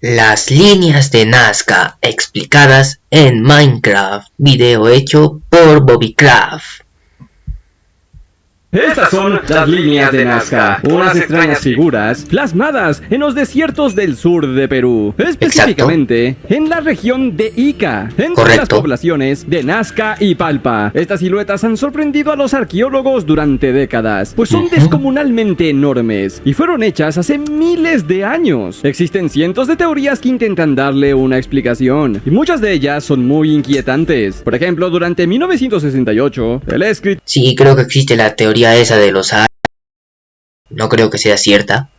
Las líneas de Nazca explicadas en Minecraft, video hecho por Bobbycraft. Estas son las líneas de Nazca, unas extrañas figuras plasmadas en los desiertos del sur de Perú, específicamente en la región de Ica, entre las poblaciones de Nazca y Palpa. Estas siluetas han sorprendido a los arqueólogos durante décadas, pues son descomunalmente enormes y fueron hechas hace miles de años. Existen cientos de teorías que intentan darle una explicación, y muchas de ellas son muy inquietantes. Por ejemplo, durante 1968, el escritor... Sí, creo que existe la teoría esa de los aliens. No creo que sea cierta.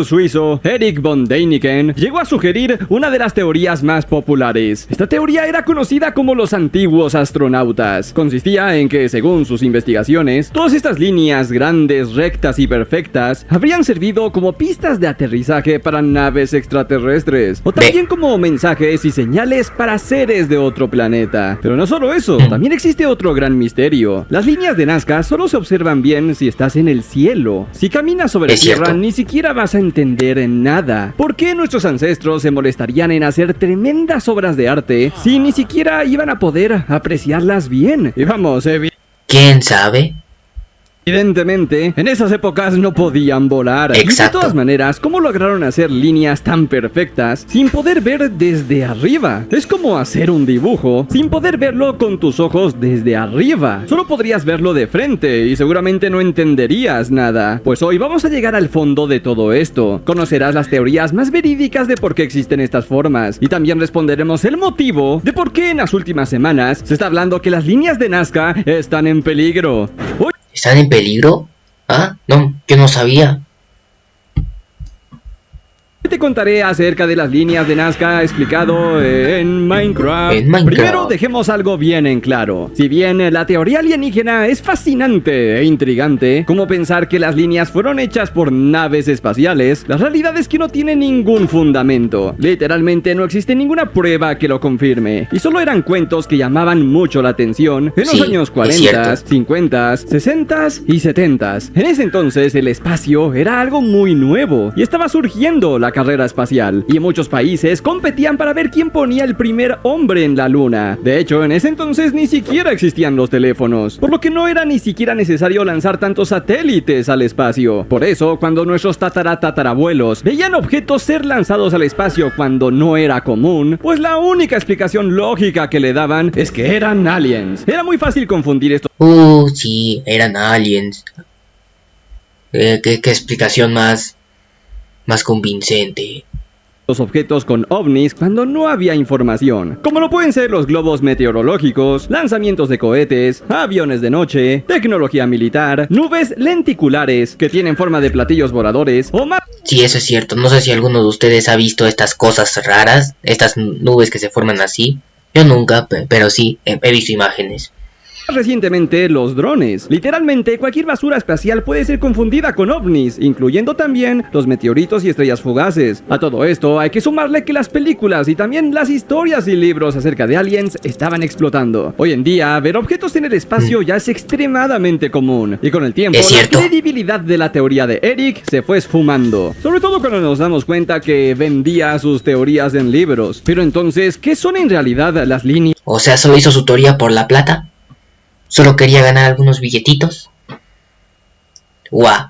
Suizo Erich von Däniken llegó a sugerir una de las teorías más populares. Esta teoría era conocida como los antiguos astronautas. Consistía en que, según sus investigaciones, todas estas líneas grandes, rectas y perfectas habrían servido como pistas de aterrizaje para naves extraterrestres, o también como mensajes y señales para seres de otro planeta. Pero no solo eso, también existe otro gran misterio. Las líneas de Nazca solo se observan bien si estás en el cielo. Si caminas sobre tierra, ni siquiera vas a entender en nada. ¿Por qué nuestros ancestros se molestarían en hacer tremendas obras de arte si ni siquiera iban a poder apreciarlas bien? Y vamos, ¿quién sabe? Evidentemente, en esas épocas no podían volar. Exacto. Y de todas maneras, ¿cómo lograron hacer líneas tan perfectas sin poder ver desde arriba? Es como hacer un dibujo sin poder verlo con tus ojos desde arriba. Solo podrías verlo de frente y seguramente no entenderías nada. Pues hoy vamos a llegar al fondo de todo esto. Conocerás las teorías más verídicas de por qué existen estas formas. Y también responderemos el motivo de por qué en las últimas semanas se está hablando que las líneas de Nazca están en peligro. ¿Están en peligro? ¿Ah? No, yo no sabía. Te contaré acerca de las líneas de Nazca explicado en Minecraft. Primero dejemos algo bien en claro. Si bien la teoría alienígena es fascinante e intrigante, como pensar que las líneas fueron hechas por naves espaciales, la realidad es que no tiene ningún fundamento. Literalmente no existe ninguna prueba que lo confirme, y solo eran cuentos que llamaban mucho la atención en los años 40, 50, 60 y 70. En ese entonces el espacio era algo muy nuevo y estaba surgiendo la carrera espacial, y muchos países competían para ver quién ponía el primer hombre en la luna. De hecho, en ese entonces ni siquiera existían los teléfonos, por lo que no era ni siquiera necesario lanzar tantos satélites al espacio. Por eso, cuando nuestros tatarabuelos veían objetos ser lanzados al espacio cuando no era común, pues la única explicación lógica que le daban es que eran aliens. Era muy fácil confundir esto. Sí, eran aliens. ¿Qué explicación más convincente? Los objetos con ovnis cuando no había información, como lo pueden ser los globos meteorológicos, lanzamientos de cohetes, aviones de noche, tecnología militar, nubes lenticulares que tienen forma de platillos voladores o más. Sí, eso es cierto. No sé si alguno de ustedes ha visto estas cosas raras, estas nubes que se forman así. Yo nunca, pero sí, he visto imágenes. Recientemente, los drones. Literalmente, cualquier basura espacial puede ser confundida con ovnis, incluyendo también los meteoritos y estrellas fugaces. A todo esto, hay que sumarle que las películas y también las historias y libros acerca de aliens estaban explotando. Hoy en día, ver objetos en el espacio ya es extremadamente común, y con el tiempo, la credibilidad de la teoría de Eric se fue esfumando. Sobre todo cuando nos damos cuenta que vendía sus teorías en libros. Pero entonces, ¿qué son en realidad las líneas? O sea, ¿solo hizo su teoría por la plata? ¿Solo quería ganar algunos billetitos? ¡Guau!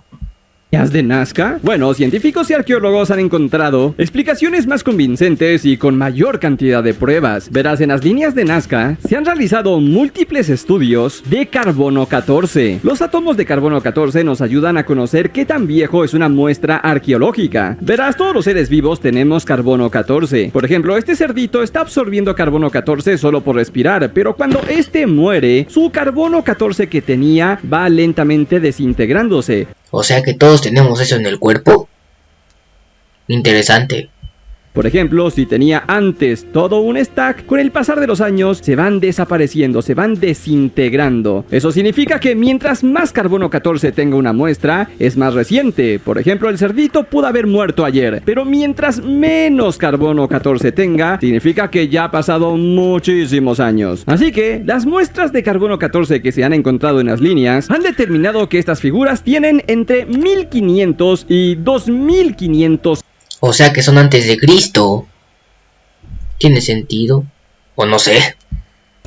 ¿De Nazca? Bueno, científicos y arqueólogos han encontrado explicaciones más convincentes y con mayor cantidad de pruebas. Verás, en las líneas de Nazca se han realizado múltiples estudios de carbono 14. Los átomos de carbono 14 nos ayudan a conocer qué tan viejo es una muestra arqueológica. Verás, todos los seres vivos tenemos carbono 14. Por ejemplo, este cerdito está absorbiendo carbono 14 solo por respirar, pero cuando este muere, su carbono 14 que tenía va lentamente desintegrándose. O sea que todos tenemos eso en el cuerpo. Interesante. Por ejemplo, si tenía antes todo un stack, con el pasar de los años se van desapareciendo, se van desintegrando. Eso significa que mientras más carbono 14 tenga una muestra, es más reciente. Por ejemplo, el cerdito pudo haber muerto ayer, pero mientras menos carbono 14 tenga, significa que ya ha pasado muchísimos años. Así que, las muestras de carbono 14 que se han encontrado en las líneas han determinado que estas figuras tienen entre 1500 y 2500 O sea que son antes de Cristo. ¿Tiene sentido? O no sé.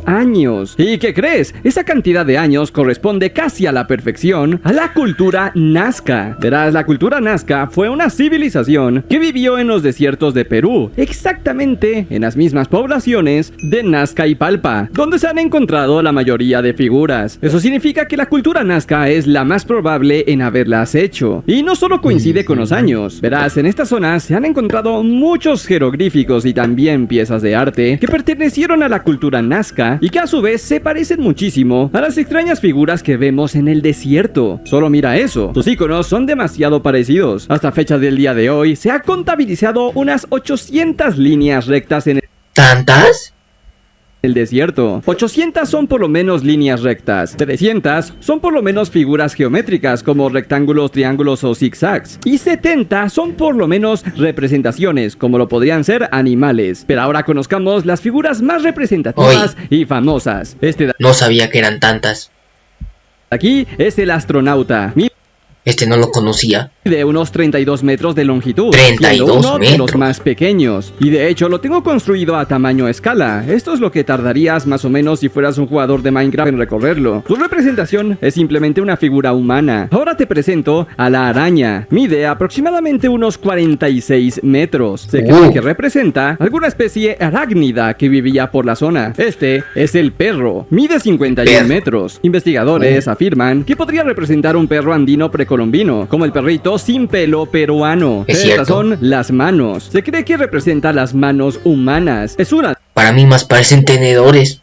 Años. ¿Y qué crees? Esa cantidad de años corresponde casi a la perfección a la cultura Nazca. Verás, la cultura Nazca fue una civilización que vivió en los desiertos de Perú, exactamente en las mismas poblaciones de Nazca y Palpa, donde se han encontrado la mayoría de figuras. Eso significa que la cultura Nazca es la más probable en haberlas hecho. Y no solo coincide con los años. Verás, en esta zona se han encontrado muchos jeroglíficos y también piezas de arte que pertenecieron a la cultura Nazca y que a su vez se parecen muchísimo a las extrañas figuras que vemos en el desierto. Solo mira eso, sus iconos son demasiado parecidos. Hasta fecha del día de hoy se ha contabilizado unas 800 líneas rectas en ¿Tantas? el desierto. 800 son por lo menos líneas rectas, 300 son por lo menos figuras geométricas como rectángulos, triángulos o zigzags, y 70 son por lo menos representaciones como lo podrían ser animales. Pero ahora conozcamos las figuras más representativas y famosas. No sabía que eran tantas. Aquí es el astronauta. Este no lo conocía. De unos 32 metros de longitud, 32 uno metros. de los más pequeños. Y de hecho lo tengo construido a tamaño escala. Esto es lo que tardarías más o menos si fueras un jugador de Minecraft en recorrerlo. Su representación es simplemente una figura humana. Ahora te presento a la araña. Mide aproximadamente unos 46 metros. Se cree que representa alguna especie arácnida que vivía por la zona. Este es el perro. Mide 51 metros. Investigadores afirman que podría representar un perro andino precolombino, como el perrito sin pelo peruano. Estas son las manos. Se cree que representa las manos humanas. Es una... Para mí más parecen tenedores.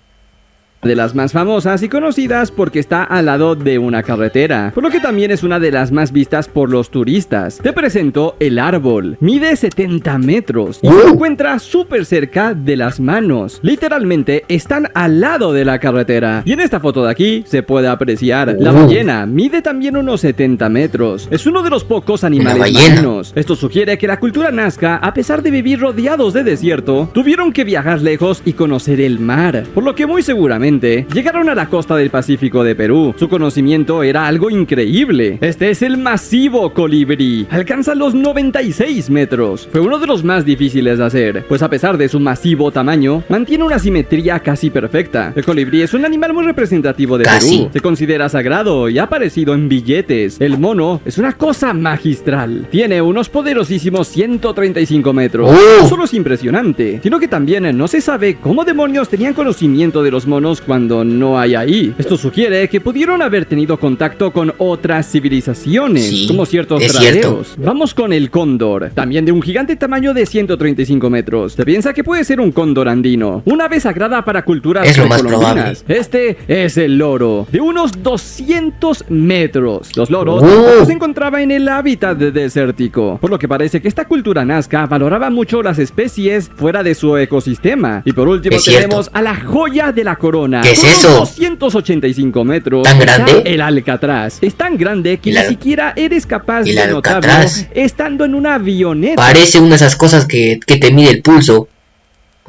De las más famosas y conocidas porque está al lado de una carretera, por lo que también es una de las más vistas por los turistas. Te presento el árbol. Mide 70 metros y se encuentra súper cerca de las manos. Literalmente están al lado de la carretera. Y en esta foto de aquí se puede apreciar la ballena. Mide también unos 70 metros. Es uno de los pocos animales marinos. Esto sugiere que la cultura Nazca, a pesar de vivir rodeados de desierto, tuvieron que viajar lejos y conocer el mar, por lo que muy seguramente llegaron a la costa del Pacífico de Perú. Su conocimiento era algo increíble. Este es el masivo colibrí. Alcanza los 96 metros. Fue uno de los más difíciles de hacer, pues a pesar de su masivo tamaño, mantiene una simetría casi perfecta. El colibrí es un animal muy representativo de Perú. Se considera sagrado y ha aparecido en billetes. El mono es una cosa magistral. Tiene unos poderosísimos 135 metros. No solo es impresionante, sino que también no se sabe cómo demonios tenían conocimiento de los monos cuando no hay ahí. Esto sugiere que pudieron haber tenido contacto con otras civilizaciones, como ciertos praderos. Vamos con el cóndor, también de un gigante tamaño de 135 metros. Se piensa que puede ser un cóndor andino, una ave sagrada para culturas precolombinas. Este es el loro, de unos 200 metros. Los loros se encontraban en el hábitat desértico, por lo que parece que esta cultura Nazca valoraba mucho las especies fuera de su ecosistema. Y por último tenemos a la joya de la corona. ¿Qué es eso? 285 metros. ¿Tan grande? El alcatraz. Es tan grande que ni siquiera eres capaz de notarlo estando en una avioneta. Parece una de esas cosas que te mide el pulso.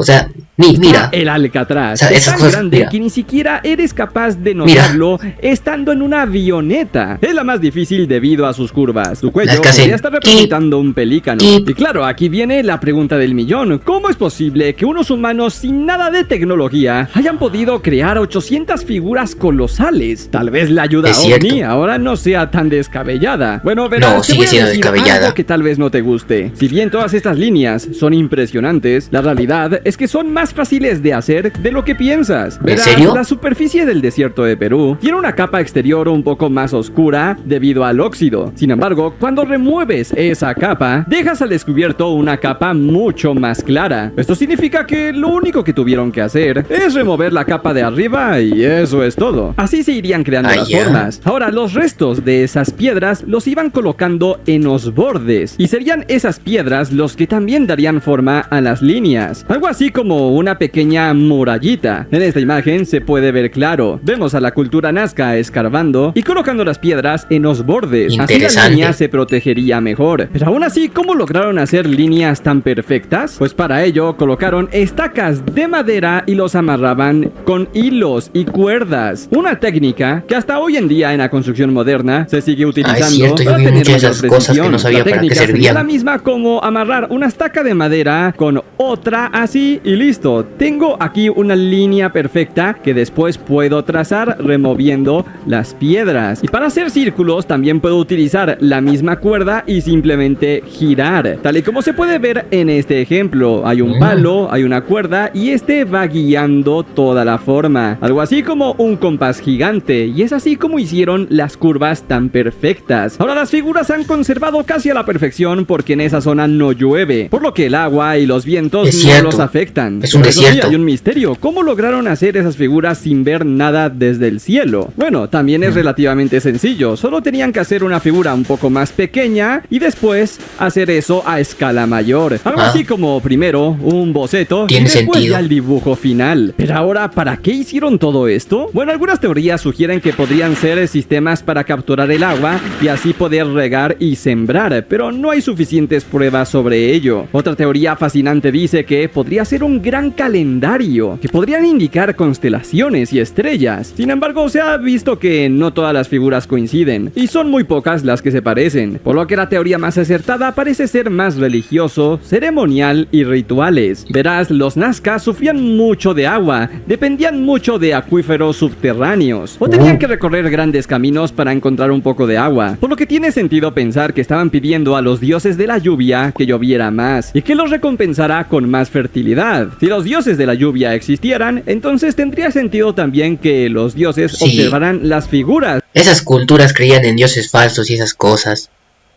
O sea, mira. El alcatraz. O sea, es tan grande que ni siquiera eres capaz de notarlo estando en una avioneta. Es la más difícil debido a sus curvas. Su cuello podría estar representando un pelícano. Y claro, aquí viene la pregunta del millón. ¿Cómo es posible que unos humanos sin nada de tecnología hayan podido crear 800 figuras colosales? Tal vez la ayuda OVNI ahora no sea tan descabellada. Bueno, verás, no, sigue siendo descabellada. Algo que tal vez no te guste. Si bien todas estas líneas son impresionantes, la realidad es que son más fáciles de hacer de lo que piensas. Verás, ¿en serio? La superficie del desierto de Perú tiene una capa exterior un poco más oscura debido al óxido. Sin embargo, cuando remueves esa capa, dejas al descubierto una capa mucho más clara. Esto significa que lo único que tuvieron que hacer es remover la capa de arriba y eso es todo. Así se irían creando las formas. Ahora, los restos de esas piedras los iban colocando en los bordes y serían esas piedras los que también darían forma a las líneas. Algo así así como una pequeña murallita. En esta imagen se puede ver claro. Vemos a la cultura Nazca escarbando y colocando las piedras en los bordes. Así la línea se protegería mejor. Pero aún así, ¿cómo lograron hacer líneas tan perfectas? Pues para ello colocaron estacas de madera y los amarraban con hilos y cuerdas. Una técnica que hasta hoy en día en la construcción moderna se sigue utilizando para tener mayor precisión. La técnica sería la misma como amarrar una estaca de madera con otra así y listo. Tengo aquí una línea perfecta que después puedo trazar removiendo las piedras. Y para hacer círculos también puedo utilizar la misma cuerda y simplemente girar. Tal y como se puede ver en este ejemplo. Hay un palo, hay una cuerda y este va guiando toda la forma. Algo así como un compás gigante. Y es así como hicieron las curvas tan perfectas. Ahora las figuras se han conservado casi a la perfección porque en esa zona no llueve, por lo que el agua y los vientos no los afectan. Es un desierto. Sí, hay un misterio. ¿Cómo lograron hacer esas figuras sin ver nada desde el cielo? Bueno, también es relativamente sencillo. Solo tenían que hacer una figura un poco más pequeña y después hacer eso a escala mayor. Algo así como primero un boceto y después ya el dibujo final. Pero ahora, ¿para qué hicieron todo esto? Bueno, algunas teorías sugieren que podrían ser sistemas para capturar el agua y así poder regar y sembrar, pero no hay suficientes pruebas sobre ello. Otra teoría fascinante dice que podría ser un gran calendario, que podrían indicar constelaciones y estrellas. Sin embargo, se ha visto que no todas las figuras coinciden, y son muy pocas las que se parecen, por lo que la teoría más acertada parece ser más religioso, ceremonial y rituales. Verás, los Nazca sufrían mucho de agua, dependían mucho de acuíferos subterráneos, o tenían que recorrer grandes caminos para encontrar un poco de agua, por lo que tiene sentido pensar que estaban pidiendo a los dioses de la lluvia que lloviera más, y que los recompensara con más fertilidad. Si los dioses de la lluvia existieran, entonces tendría sentido también que los dioses observaran las figuras. Esas culturas creían en dioses falsos y esas cosas,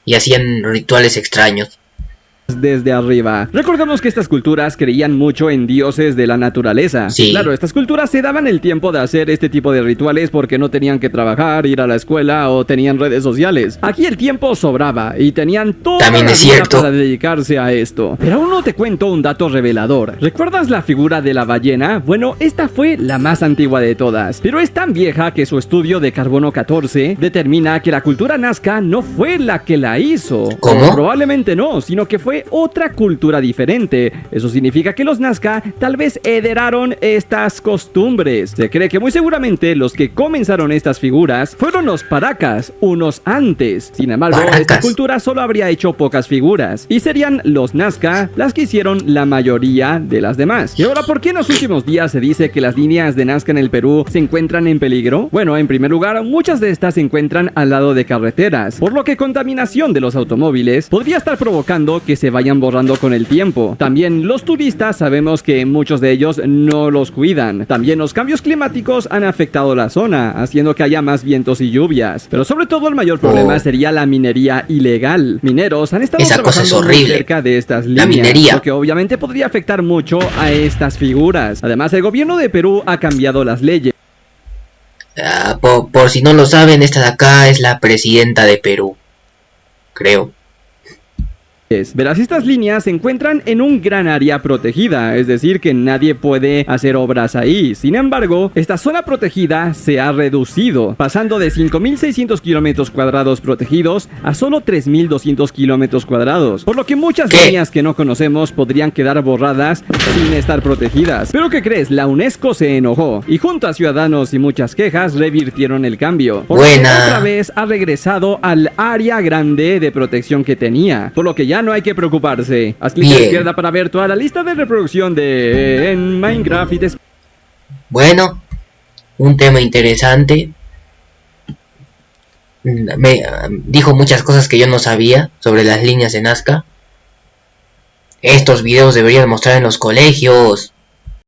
y hacían rituales extraños desde arriba. Recordemos que estas culturas creían mucho en dioses de la naturaleza. Claro, estas culturas se daban el tiempo de hacer este tipo de rituales porque no tenían que trabajar, ir a la escuela o tenían redes sociales. Aquí el tiempo sobraba y tenían toda la vida para dedicarse a esto. Pero aún no te cuento un dato revelador. ¿Recuerdas la figura de la ballena? Bueno, esta fue la más antigua de todas, pero es tan vieja que su estudio de carbono 14 determina que la cultura Nazca no fue la que la hizo. ¿Cómo? Probablemente no, sino que fue otra cultura diferente. Eso significa que los Nazca tal vez heredaron estas costumbres. Se cree que muy seguramente los que comenzaron estas figuras fueron los Paracas, unos antes. Sin embargo, esta cultura solo habría hecho pocas figuras y serían los Nazca las que hicieron la mayoría de las demás. Y ahora, ¿por qué en los últimos días se dice que las líneas de Nazca en el Perú se encuentran en peligro? Bueno, en primer lugar, muchas de estas se encuentran al lado de carreteras, por lo que contaminación de los automóviles podría estar provocando que se vayan borrando con el tiempo. También los turistas sabemos que muchos de ellos no los cuidan. También los cambios climáticos han afectado la zona, haciendo que haya más vientos y lluvias. Pero sobre todo el mayor problema sería la minería ilegal. Mineros han estado trabajando muy cerca de estas líneas, lo que obviamente podría afectar mucho a estas figuras. Además, el gobierno de Perú ha cambiado las leyes. Por si no lo saben, esta de acá es la presidenta de Perú, creo. Verás, estas líneas se encuentran en un gran área protegida, es decir, que nadie puede hacer obras ahí. Sin embargo, esta zona protegida se ha reducido, pasando de 5.600 kilómetros cuadrados protegidos a solo 3.200 kilómetros cuadrados, por lo que muchas líneas que no conocemos podrían quedar borradas sin estar protegidas. Pero ¿qué crees? La UNESCO se enojó y junto a ciudadanos y muchas quejas revirtieron el cambio, por lo que otra vez ha regresado al área grande de protección que tenía, por lo que ya no hay que preocuparse. Haz clic a la izquierda para ver toda la lista de reproducción de en Minecraft y Bueno, un tema interesante. Me dijo muchas cosas que yo no sabía sobre las líneas de Nazca. Estos videos deberían mostrar en los colegios.